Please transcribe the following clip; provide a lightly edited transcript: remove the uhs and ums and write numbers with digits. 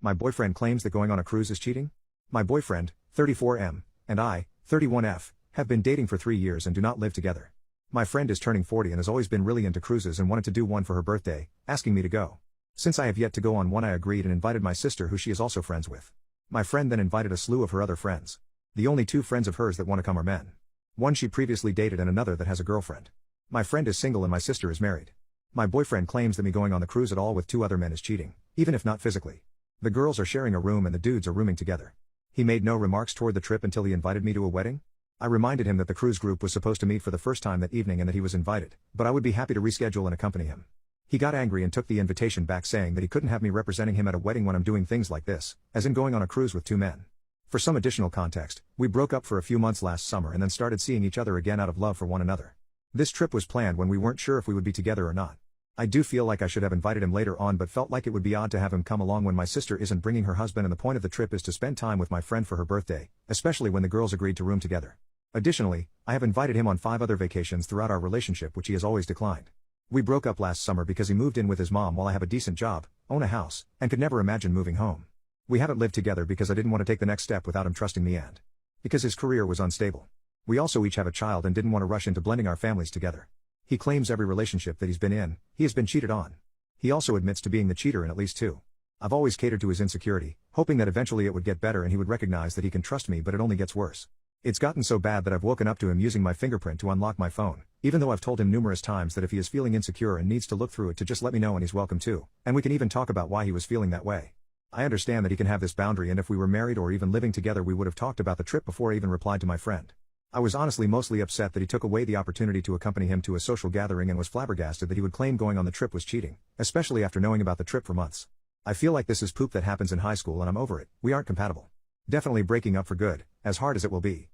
My boyfriend claims that going on a cruise is cheating? My boyfriend, 34M, and I, 31F, have been dating for 3 years and do not live together. My friend is turning 40 and has always been really into cruises and wanted to do one for her birthday, asking me to go. Since I have yet to go on one, I agreed and invited my sister, who she is also friends with. My friend then invited a slew of her other friends. The only 2 friends of hers that want to come are men. One she previously dated and another that has a girlfriend. My friend is single and my sister is married. My boyfriend claims that me going on the cruise at all with 2 other men is cheating, even if not physically. The girls are sharing a room and the dudes are rooming together. He made no remarks toward the trip until he invited me to a wedding. I reminded him that the cruise group was supposed to meet for the first time that evening and that he was invited, but I would be happy to reschedule and accompany him. He got angry and took the invitation back, saying that he couldn't have me representing him at a wedding when I'm doing things like this, as in going on a cruise with 2 men. For some additional context, we broke up for a few months last summer and then started seeing each other again out of love for one another. This trip was planned when we weren't sure if we would be together or not. I do feel like I should have invited him later on, but felt like it would be odd to have him come along when my sister isn't bringing her husband, and the point of the trip is to spend time with my friend for her birthday, especially when the girls agreed to room together. Additionally, I have invited him on 5 other vacations throughout our relationship, which he has always declined. We broke up last summer because he moved in with his mom while I have a decent job, own a house, and could never imagine moving home. We haven't lived together because I didn't want to take the next step without him trusting me, and because his career was unstable. We also each have a child and didn't want to rush into blending our families together. He claims every relationship that he's been in, he has been cheated on. He also admits to being the cheater in at least 2. I've always catered to his insecurity, hoping that eventually it would get better and he would recognize that he can trust me, but it only gets worse. It's gotten so bad that I've woken up to him using my fingerprint to unlock my phone, even though I've told him numerous times that if he is feeling insecure and needs to look through it, to just let me know and he's welcome to, and we can even talk about why he was feeling that way. I understand that he can have this boundary, and if we were married or even living together we would have talked about the trip before I even replied to my friend. I was honestly mostly upset that he took away the opportunity to accompany him to a social gathering and was flabbergasted that he would claim going on the trip was cheating, especially after knowing about the trip for months. I feel like this is poop that happens in high school and I'm over it. We aren't compatible. Definitely breaking up for good, as hard as it will be.